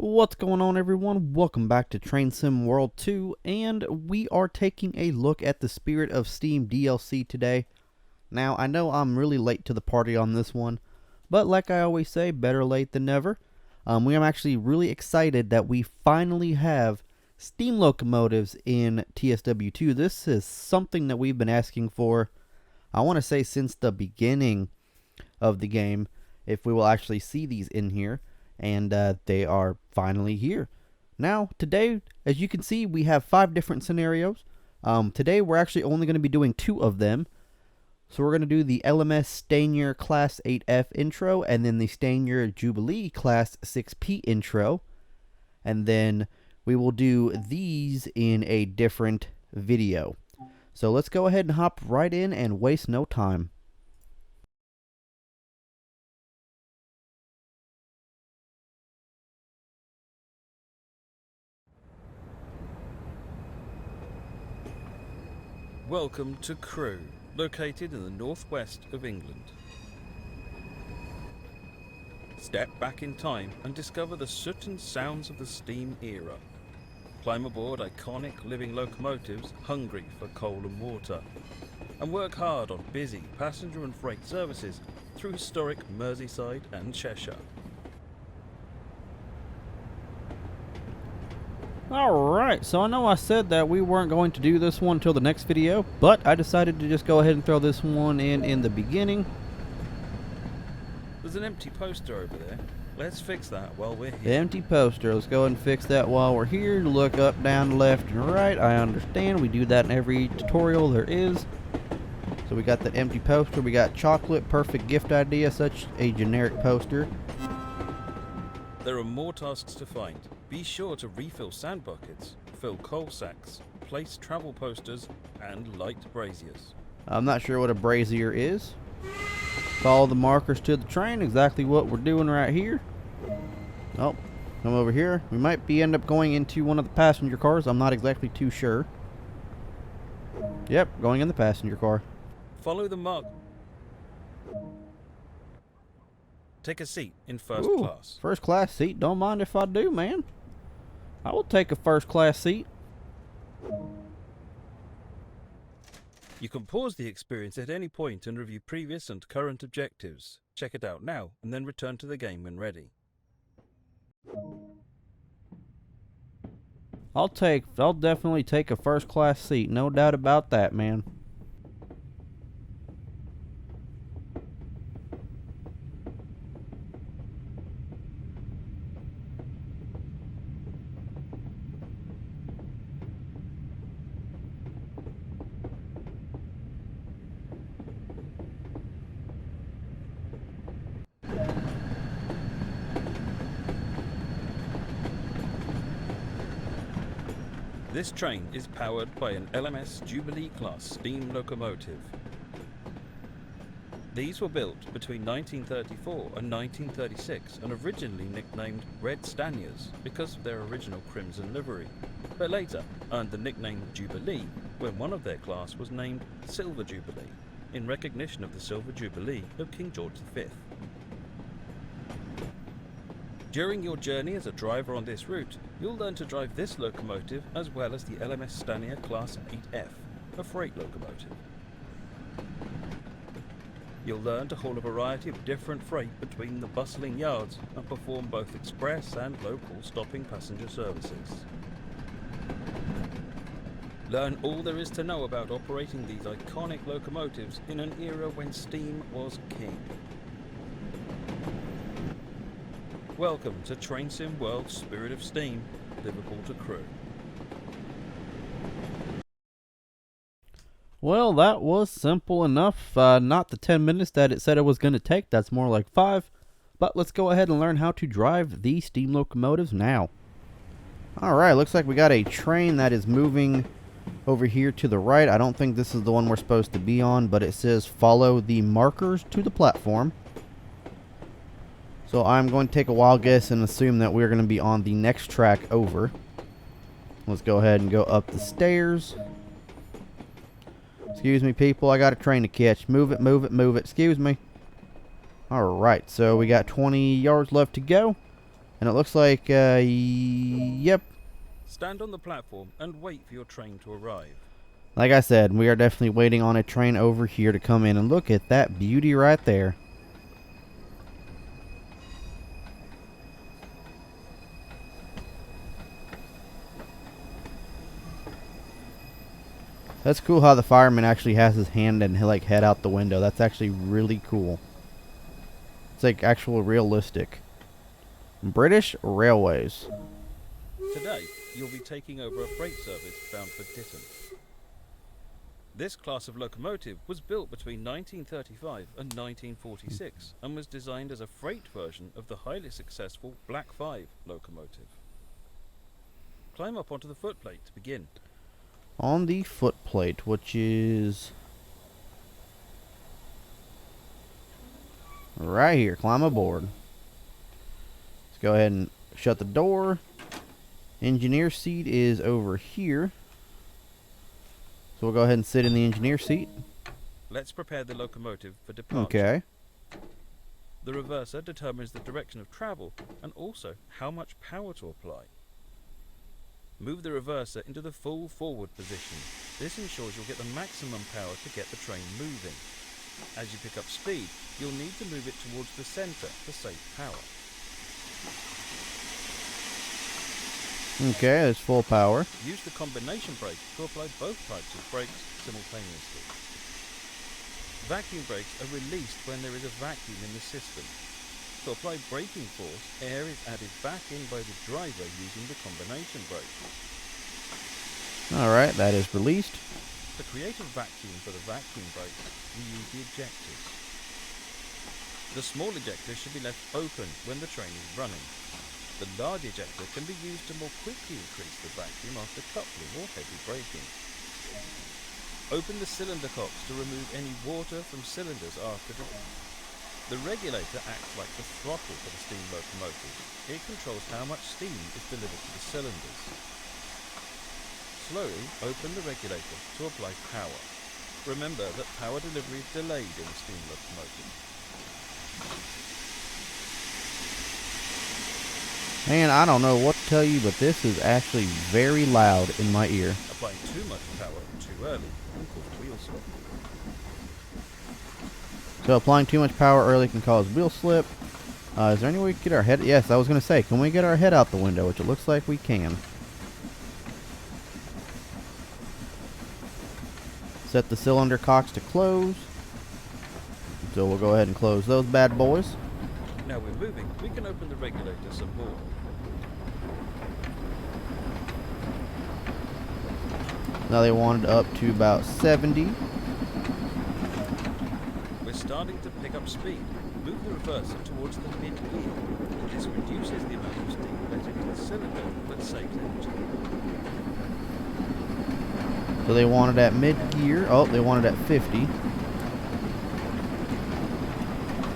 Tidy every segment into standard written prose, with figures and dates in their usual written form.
What's going on, everyone? Welcome back to Train Sim World 2, and we are taking a look at the Spirit of Steam DLC today. Now, I know I'm really late to the party on this one, but like I always say, better late than never. We are actually really excited that we finally have Steam Locomotives in TSW2. This is something that we've been asking for, I want to say, since the beginning of the game, if we will actually see these in here. And they are finally here. Now, today, as you can see, we have 5 different scenarios. Today, we're actually only going to be doing 2 of them. So we're going to do the LMS Stanier Class 8F intro, and then the Stanier Jubilee Class 6P intro. And then we will do these in a different video. So let's go ahead and hop right in and waste no time. Welcome to Crewe, located in the northwest of England. Step back in time and discover the soot and sounds of the steam era. Climb aboard iconic living locomotives hungry for coal and water, and work hard on busy passenger and freight services through historic Merseyside and Cheshire. Alright, so I know I said that we weren't going to do this one until the next video, but I decided to just go ahead and throw this one in the beginning. There's an empty poster over there. Let's fix that while we're The here. empty poster. Let's go ahead and fix that while we're here. Look up, down, left, and right. I understand. We do that in every tutorial there is. So we got the empty poster. We got chocolate, perfect gift idea, such a generic poster. There are more tasks to find. Be sure to refill sand buckets, fill coal sacks, place travel posters, and light braziers. I'm not sure what a brazier is. Follow the markers to the train. Exactly what we're doing right here. Oh, come over here. We might end up going into one of the passenger cars. I'm not exactly too sure. Yep, going in the passenger car. Follow the mark. Take a seat in first Ooh, class. First class seat. Don't mind if I do, man. I will take a first class seat. You can pause the experience at any point and review previous and current objectives. Check it out now and then return to the game when ready. I'll definitely take a first class seat. No doubt about that, man. This train is powered by an LMS Jubilee class steam locomotive. These were built between 1934 and 1936 and originally nicknamed Red Staniers because of their original crimson livery, but later earned the nickname Jubilee when one of their class was named Silver Jubilee in recognition of the Silver Jubilee of King George V. During your journey as a driver on this route, you'll learn to drive this locomotive as well as the LMS Stanier Class 8F, a freight locomotive. You'll learn to haul a variety of different freight between the bustling yards and perform both express and local stopping passenger services. Learn all there is to know about operating these iconic locomotives in an era when steam was king. Welcome to Train Sim World Spirit of Steam, Liverpool to Crewe. Well, that was simple enough. Not the 10 minutes that it said it was going to take. That's more like 5. But let's go ahead and learn how to drive the steam locomotives now. Alright, looks like we got a train that is moving over here to the right. I don't think this is the one we're supposed to be on, but it says follow the markers to the platform. So I'm going to take a wild guess and assume that we're going to be on the next track over. Let's go ahead and go up the stairs. Excuse me, people. I got a train to catch. Move it, move it, move it. Excuse me. Alright, so we got 20 yards left to go. And it looks like, yep. Stand on the platform and wait for your train to arrive. Like I said, we are definitely waiting on a train over here to come in. And look at that beauty right there. That's cool how the fireman actually has his hand and like head out the window. That's actually really cool. It's like actual realistic. British Railways. Today, you'll be taking over a freight service bound for Ditton. This class of locomotive was built between 1935 and 1946 and was designed as a freight version of the highly successful Black 5 locomotive. Climb up onto the footplate to begin. On the footplate, which is right here. Climb aboard. Let's go ahead and shut the door. Engineer seat is over here. So we'll go ahead and sit in the engineer seat. Let's prepare the locomotive for departure. Okay. The reverser determines the direction of travel and also how much power to apply. Move the reverser into the full forward position. This ensures you'll get the maximum power to get the train moving. As you pick up speed, you'll need to move it towards the centre to save power. Okay, there's full power. Use the combination brake to apply both types of brakes simultaneously. Vacuum brakes are released when there is a vacuum in the system. To apply braking force, air is added back in by the driver using the combination brake. Alright, that is released. To create a vacuum for the vacuum brake, we use the ejectors. The small ejector should be left open when the train is running. The large ejector can be used to more quickly increase the vacuum after coupling or heavy braking. Open the cylinder cocks to remove any water from cylinders after the regulator acts like the throttle for the steam locomotive. It controls how much steam is delivered to the cylinders. Slowly open the regulator to apply power. Remember that power delivery is delayed in a steam locomotive. Man, I don't know what to tell you, but this is actually very loud in my ear. Applying too much power too early can cause wheel slip. So applying too much power early can cause wheel slip. Is there any way we can get our head? Yes, I was going to say, can we get our head out the window? Which it looks like we can. Set the cylinder cocks to close. So we'll go ahead and close those bad boys. Now we're moving, we can open the regulator some more. Now they wanted up to about 70. We're starting to pick up speed. Move the reverser towards the mid-gear. This reduces the amount of steam let into the cylinder, but saves energy. So they wanted at mid-gear. Oh, they wanted at 50.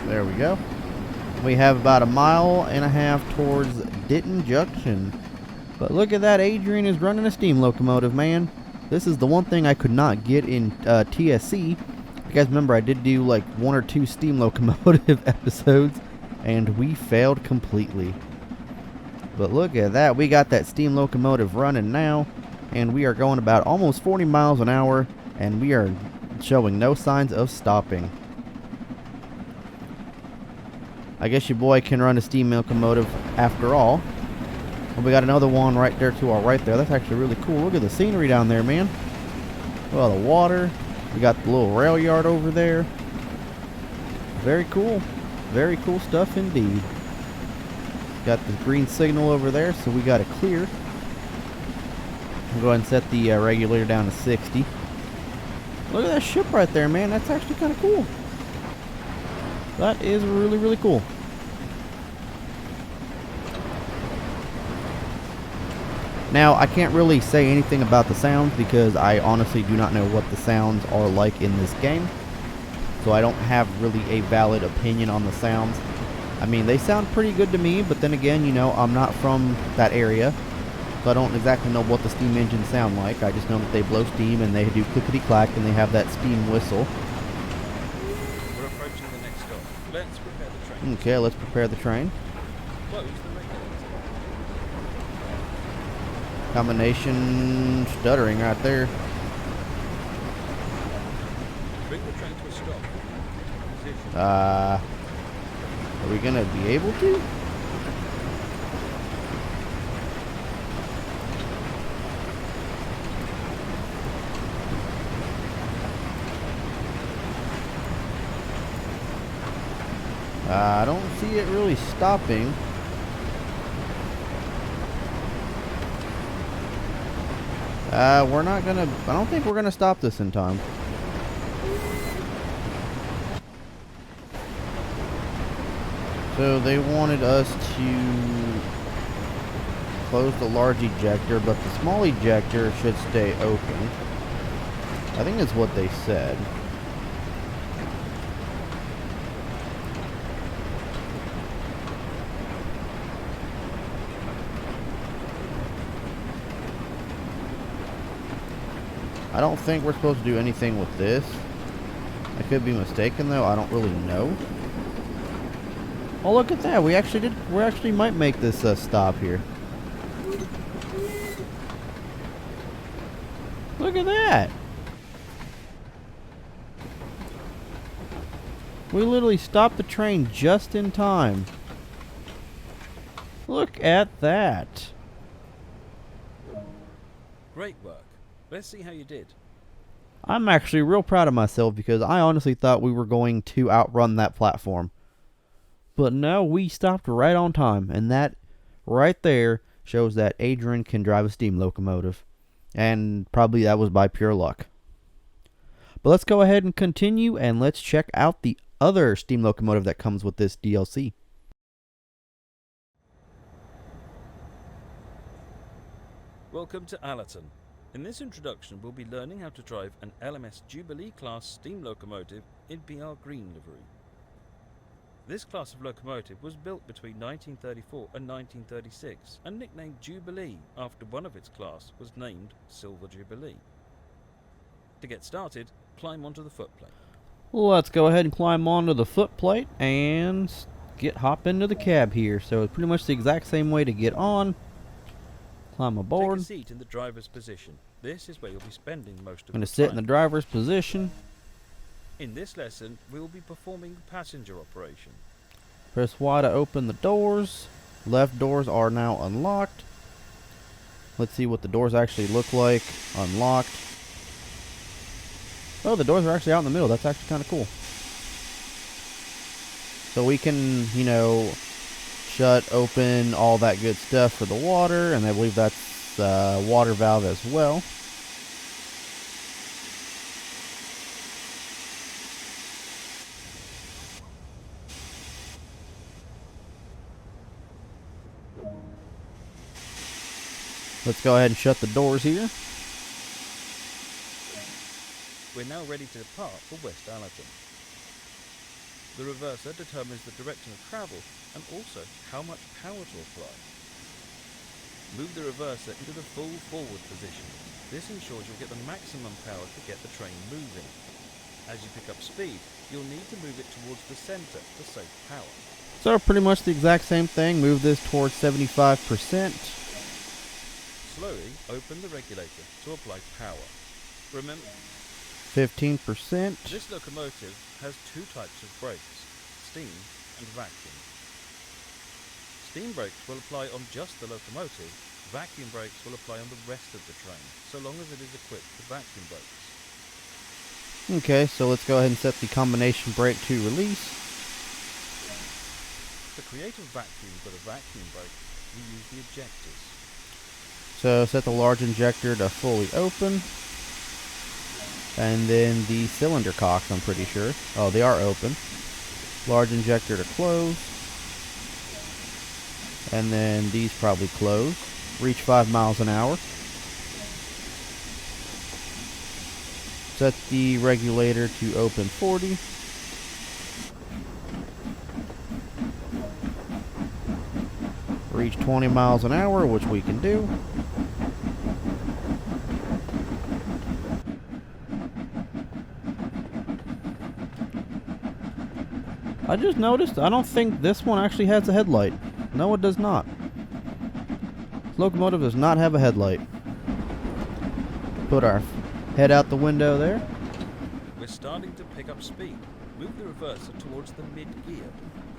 There we go. We have about a mile and a half towards Ditton Junction. But look at that, Adrian is running a steam locomotive, man. This is the one thing I could not get in TSC. You guys remember I did do like 1 or 2 steam locomotive episodes, and we failed completely. But look at that, we got that steam locomotive running now, and we are going about almost 40 miles an hour, and we are showing no signs of stopping. I guess your boy can run a steam locomotive after all. And we got another one right there to our right there. That's actually really cool. Look at the scenery down there, man. Well, the water. We got the little rail yard over there. Very cool. Very cool stuff indeed. Got the green signal over there, so we got it clear. We'll go ahead and set the regulator down to 60. Look at that ship right there, man. That's actually kind of cool. That is really, really cool. Now, I can't really say anything about the sounds because I honestly do not know what the sounds are like in this game. So I don't have really a valid opinion on the sounds. I mean, they sound pretty good to me, but then again, you know, I'm not from that area. So I don't exactly know what the steam engines sound like. I just know that they blow steam and they do clickety-clack and they have that steam whistle. We're approaching the next stop. Let's prepare the train. Okay, let's prepare the train. Close the regulator. Combination stuttering right there. Bring the train to a stop. Position. Are we gonna be able to? I don't see it really stopping. We're not gonna, I don't think we're gonna stop this in time. So they wanted us to close the large ejector, but the small ejector should stay open. I think that's what they said. I don't think we're supposed to do anything with this. I could be mistaken though, I don't really know. Oh, look at that. We actually might make this stop here. Look at that. We literally stopped the train just in time. Look at that. Great work. Let's see how you did. I'm actually real proud of myself because I honestly thought we were going to outrun that platform. But no, we stopped right on time, and that right there shows that Adrian can drive a steam locomotive. And probably that was by pure luck. But let's go ahead and continue, and let's check out the other steam locomotive that comes with this DLC. Welcome to Allerton. In this introduction, we'll be learning how to drive an LMS Jubilee class steam locomotive in BR Green livery. This class of locomotive was built between 1934 and 1936 and nicknamed Jubilee after one of its class was named Silver Jubilee. To get started, climb onto the footplate. Let's go ahead and climb onto the footplate and hop into the cab here. So it's pretty much the exact same way to get on. Climb aboard. Take a seat in the driver's position. This is where you'll be spending most of I'm going your to sit time. in the driver's position. In this lesson, we will be performing the passenger operation. Press Y to open the doors. Left doors are now unlocked. Let's see what the doors actually look like. Unlocked. Oh, the doors are actually out in the middle. That's actually kind of cool. So we can, you know, shut, open, all that good stuff for the water. And I believe that's the water valve as well. Let's go ahead and shut the doors here. We're now ready to depart for West Allerton. The reverser determines the direction of travel and also how much power to apply. Move the reverser into the full forward position. This ensures you'll get the maximum power to get the train moving. As you pick up speed, you'll need to move it towards the center for safe power. So pretty much the exact same thing. Move this towards 75%. Slowly open the regulator to apply power. Remember, 15%. this locomotive has two types of brakes, steam and vacuum. Steam brakes will apply on just the locomotive, vacuum brakes will apply on the rest of the train, so long as it is equipped with vacuum brakes. Okay, so let's go ahead and set the combination brake to release. To create a vacuum with a vacuum brake, we use the ejectors. So set the large injector to fully open. And then the cylinder cocks, I'm pretty sure. Oh, they are open. Large injector to close. And then these probably close. Reach 5 miles an hour. Set the regulator to open 40. Reach 20 miles an hour, which we can do. I just noticed, I don't think this one actually has a headlight. No, it does not. Locomotive does not have a headlight. Put our head out the window there. We're starting to pick up speed. Move the reverser towards the mid-gear.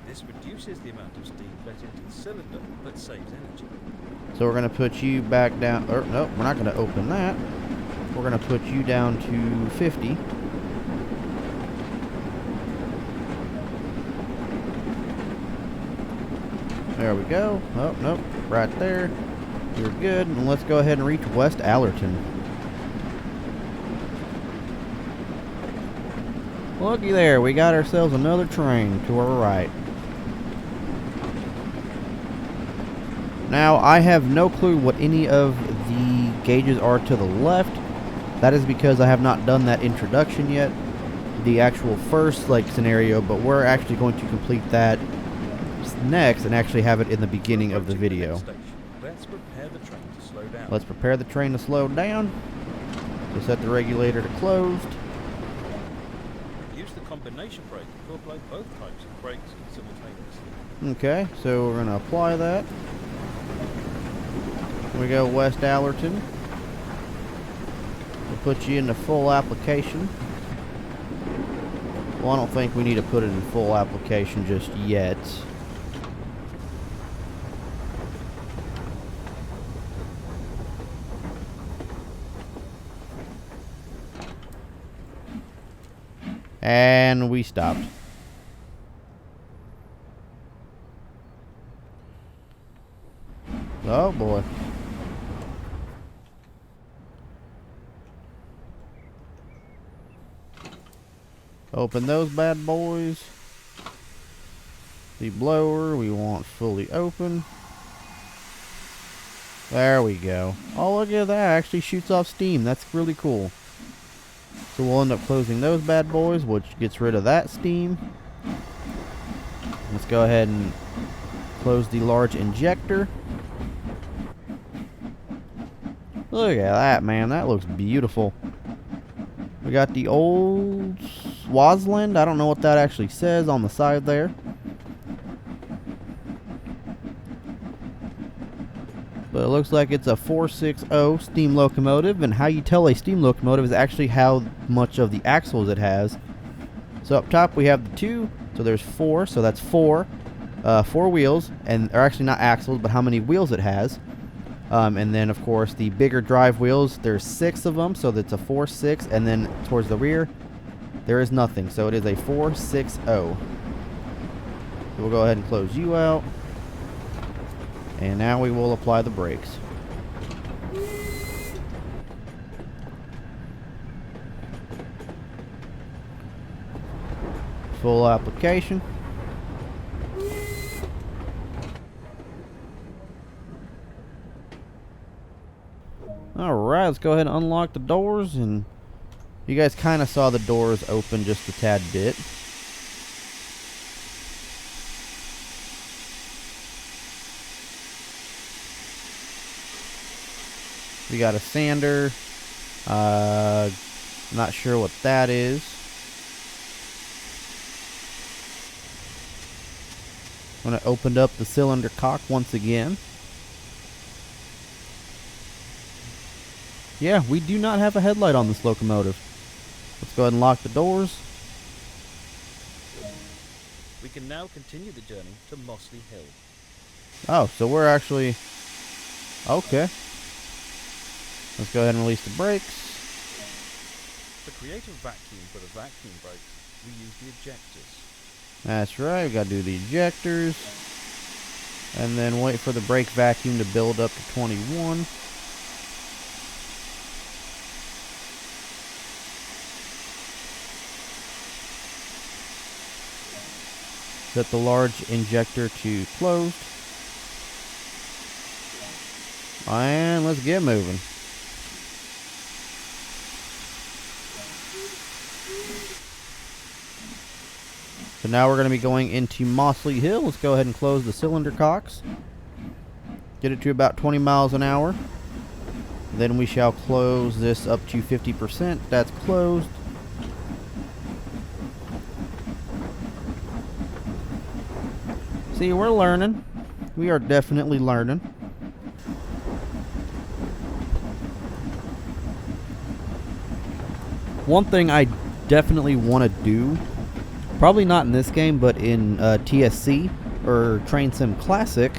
This reduces the amount of steam let into the cylinder, but saves energy. So we're going to put you back down. Or, no, we're not going to open that. We're going to put you down to 50. There we go. Oh, nope. Right there. You're good. And let's go ahead and reach West Allerton. Looky there. We got ourselves another train to our right. Now, I have no clue what any of the gauges are to the left. That is because I have not done that introduction yet. The actual first scenario, but we're actually going to complete that next and actually have it in the beginning of the video. Let's prepare the train to slow down. Let's prepare the train to slow down. So set the regulator to closed. Use the combination brake to apply both types of brakes simultaneously. Okay, so we're going to apply that. Here we go, West Allerton. We'll put you into full application. Well, I don't think we need to put it in full application just yet. And we stopped. Oh boy. Open those bad boys. The blower we want fully open. There we go. Oh, look at that. Actually shoots off steam. That's really cool. So we'll end up closing those bad boys, which gets rid of that steam. Let's go ahead and close the large injector. Look at that, man. That looks beautiful. We got the old Swaziland. I don't know what that actually says on the side there. But it looks like it's a 460 steam locomotive, and how you tell a steam locomotive is actually how much of the axles it has. So up top we have the 2, so there's 4, so that's 4 wheels, and or actually not axles, but how many wheels it has. And then of course the bigger drive wheels, there's 6 of them, so that's a 4-6, and then towards the rear there is nothing, so it is a 460. So we'll go ahead and close you out. And now we will apply the brakes. Full application. Alright, let's go ahead and unlock the doors. And you guys kind of saw the doors open just a tad bit. We got a sander. Not sure what that is. I'm going to open up the cylinder cock once again. Yeah, we do not have a headlight on this locomotive. Let's go ahead and lock the doors. We can now continue the journey to Mossley Hill. Oh, so we're actually... Okay. Let's go ahead and release the brakes. To create a vacuum for the vacuum brakes, we use the ejectors. That's right, we gotta do the ejectors. And then wait for the brake vacuum to build up to 21. Set the large injector to closed. And let's get moving. So now we're going to be going into Mossley Hill. Let's go ahead and close the cylinder cocks. Get it to about 20 miles an hour. Then we shall close this up to 50%. That's closed. See, we're learning. We are definitely learning. One thing I definitely want to do, probably not in this game, but in TSC or Train Sim Classic,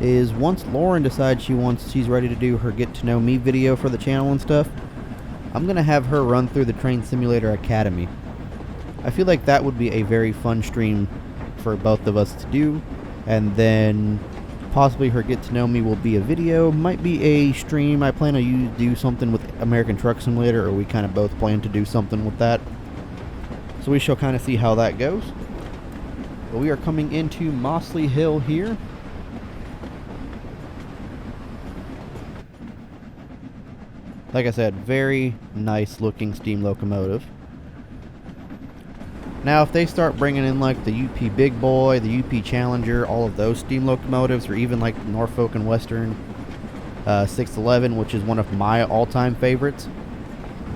is once Lauren decides she's ready to do her get to know me video for the channel and stuff, I'm gonna have her run through the Train Simulator Academy. I feel like that would be a very fun stream for both of us to do, and then possibly her get to know me will be a video, might be a stream. I plan to do something with American Truck Simulator, or we kind of both plan to do something with that. So we shall kind of see how that goes. But we are coming into Mossley Hill here. Like I said, very nice looking steam locomotive. Now, if they start bringing in like the UP Big Boy, the UP Challenger, all of those steam locomotives, or even like the Norfolk and Western 611, which is one of my all-time favorites,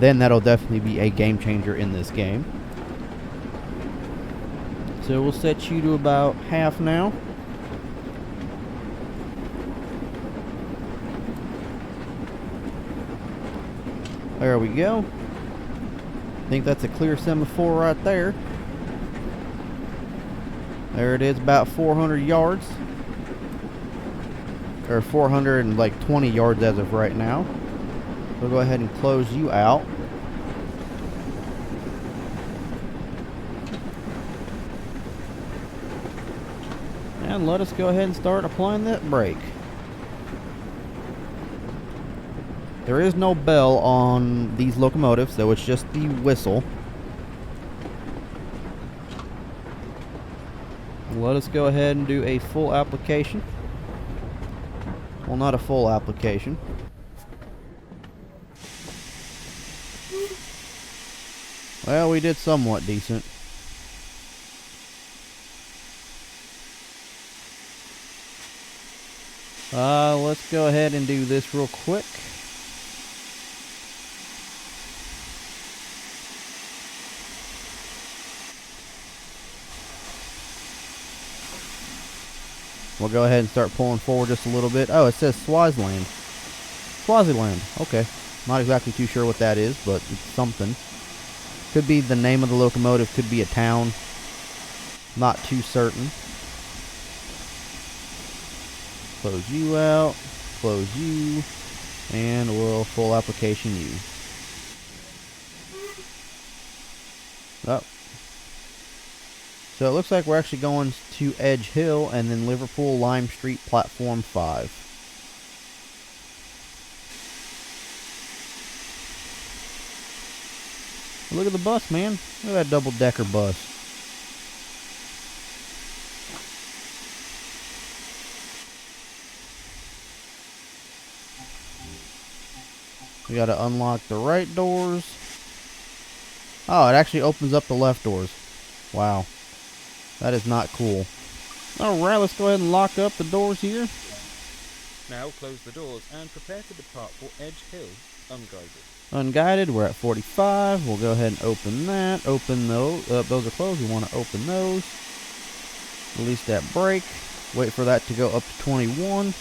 then that'll definitely be a game changer in this game. So we'll set you to about half now. There we go. I think that's a clear semaphore right there. There it is, about 400 yards. Or 420 yards as of right now. We'll go ahead and close you out. And let us go ahead and start applying that brake. There is no bell on these locomotives, so it's just the whistle. Let us go ahead and do a full application. Well, not a full application. Well, we did somewhat decent. Let's go ahead and do this real quick. We'll go ahead and start pulling forward just a little bit. Oh, it says Swaziland. Swaziland. Okay. Not exactly too sure what that is, but it's something. Could be the name of the locomotive. Could be a town. Not too certain. Close you out. Close you. And we'll full application you. Oh. So it looks like we're actually going to Edge Hill and then Liverpool Lime Street Platform 5. Look at the bus, man. Look at that double-decker bus. We gotta unlock the right doors. Oh, it actually opens up the left doors. Wow. That is not cool. Alright, let's go ahead and lock up the doors here. Now close the doors and prepare to depart for Edge Hill, unguided. Unguided, we're at 45. We'll go ahead and open that. Open those. Those are closed. We want to open those. Release that brake. Wait for that to go up to 21.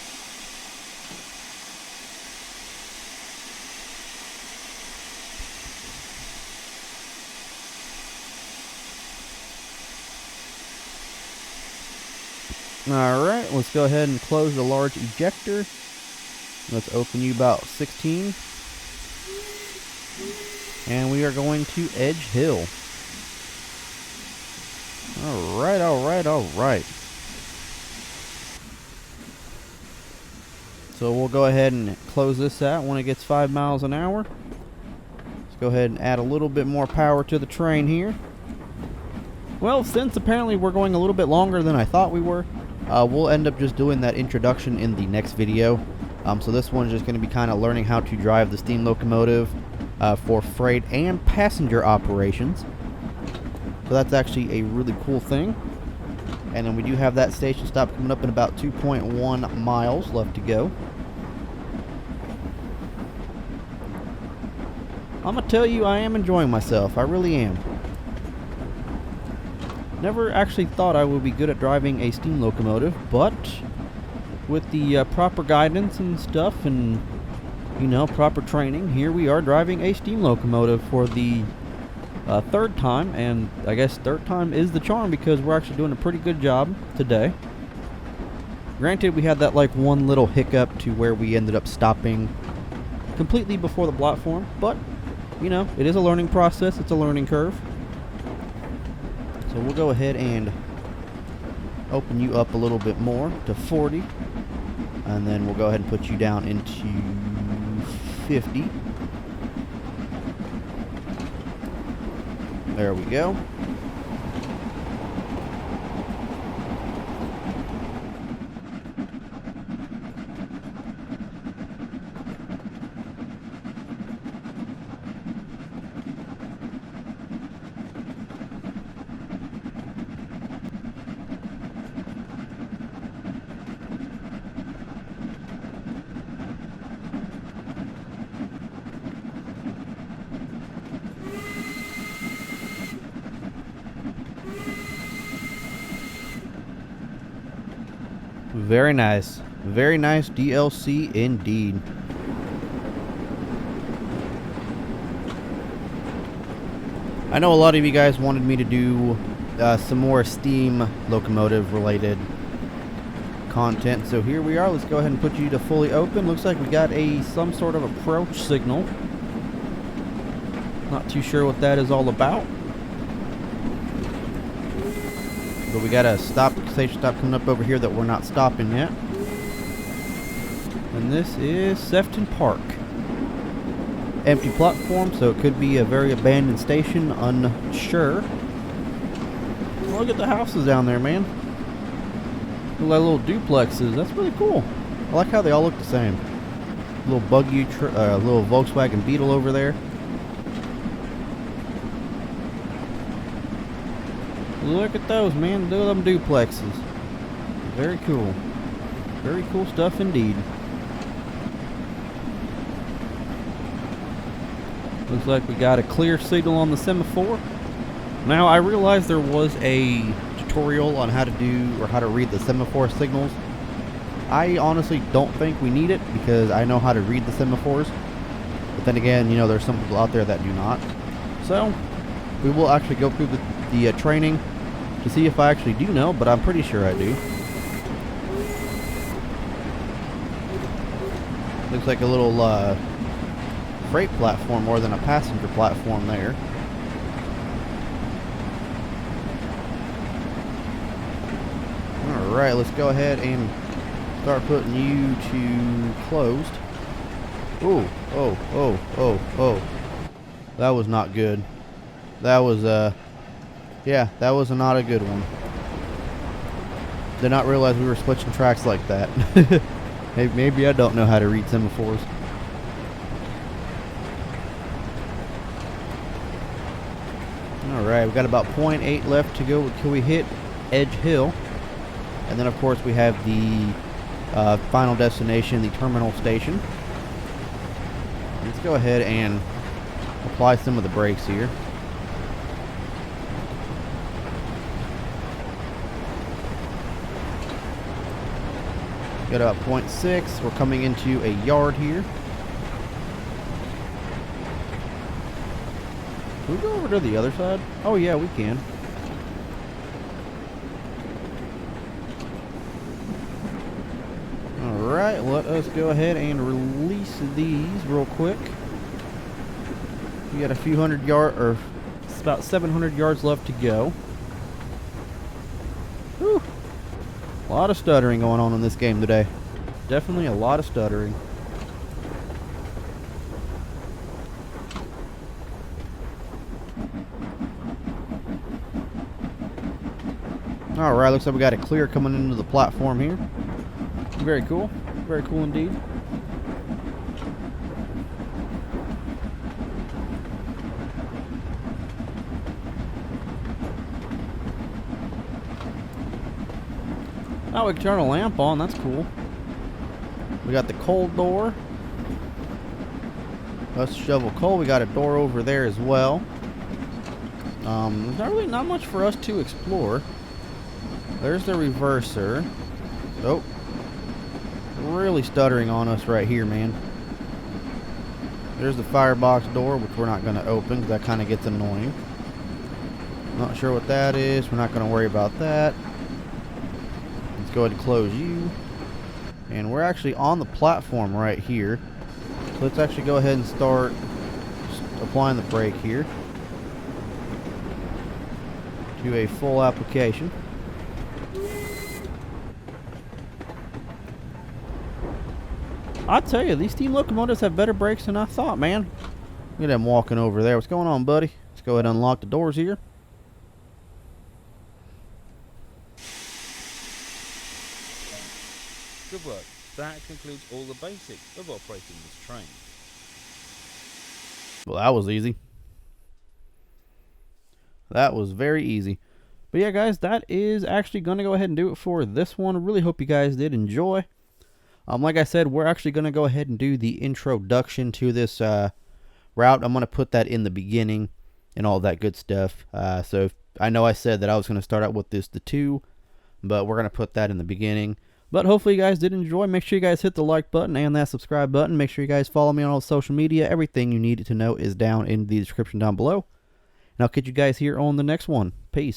Alright, let's go ahead and close the large ejector. Let's open you about 16. And we are going to Edge Hill. Alright, alright, alright. So we'll go ahead and close this out when it gets 5 miles an hour. Let's go ahead and add a little bit more power to the train here. Well, since apparently we're going a little bit longer than I thought we were, we'll end up just doing that introduction in the next video. So this one's just going to be kind of learning how to drive the steam locomotive for freight and passenger operations. So that's actually a really cool thing. And then we do have that station stop coming up in about 2.1 miles left to go. I'm going to tell you, I am enjoying myself. I really am. Never actually thought I would be good at driving a steam locomotive, but with the proper guidance and stuff and you know, proper training, here we are driving a steam locomotive for the third time, and I guess third time is the charm because we're actually doing a pretty good job today. Granted, we had that like one little hiccup to where we ended up stopping completely before the platform, but you know, it is a learning process, it's a learning curve. So we'll go ahead and open you up a little bit more to 40, and then we'll go ahead and put you down into 50. There we go. Very nice. Very nice DLC indeed. I know a lot of you guys wanted me to do some more steam locomotive related content, so here we are. Let's go ahead and put you to fully open. Looks like we got some sort of approach signal. Not too sure what that is all about. But we got a station stop coming up over here that we're not stopping yet. And this is Sefton Park. Empty platform, so it could be a very abandoned station, unsure. Look at the houses down there, man. Look like little duplexes. That's really cool. I like how they all look the same. Little buggy, little Volkswagen Beetle over there. Look at those, man. Look at them duplexes. Very cool. Very cool stuff indeed. Looks like we got a clear signal on the semaphore. Now, I realized there was a tutorial on how to do or how to read the semaphore signals. I honestly don't think we need it because I know how to read the semaphores. But then again, you know, there's some people out there that do not. So, we will actually go through the training to see if I actually do know, but I'm pretty sure I do. Looks like a little freight platform more than a passenger platform there. Alright, let's go ahead and start putting you to closed. Ooh, oh. That was not good. That was, yeah, that was not a good one. Did not realize we were switching tracks like that. Maybe I don't know how to read semaphores. Alright, we've got about 0.8 left to go till we hit Edge Hill. And then, of course, we have the final destination, the terminal station. Let's go ahead and apply some of the brakes here. Got about 0.6. We're coming into a yard here. Can we go over to the other side? Oh yeah, we can. Alright, let us go ahead and release these real quick. We got a few hundred yards, or it's about 700 yards left to go. Whew. A lot of stuttering going on in this game today. Definitely a lot of stuttering. Alright, looks like we got a clear coming into the platform here. Very cool. Very cool indeed. Oh, we can turn a lamp on. That's cool. We got the coal door. Let's shovel coal. We got a door over there as well. There's not much for us to explore. There's the reverser. Oh. Really stuttering on us right here, man. There's the firebox door, which we're not going to open because that kind of gets annoying. Not sure what that is. We're not going to worry about that. Let's go ahead and close you. And we're actually on the platform right here. So let's actually go ahead and start applying the brake here to a full application. I tell you, these steam locomotives have better brakes than I thought, man. Look at them walking over there. What's going on, buddy? Let's go ahead and unlock the doors here. Good work. That concludes all the basics of operating this train. Well, that was easy. That was very easy. But yeah, guys, that is actually going to go ahead and do it for this one. I really hope you guys did enjoy. Like I said, we're actually going to go ahead and do the introduction to this route. I'm going to put that in the beginning and all that good stuff. So I know I said that I was going to start out with the 2, but we're going to put that in the beginning. But hopefully you guys did enjoy. Make sure you guys hit the like button and that subscribe button. Make sure you guys follow me on all social media. Everything you need to know is down in the description down below. And I'll catch you guys here on the next one. Peace.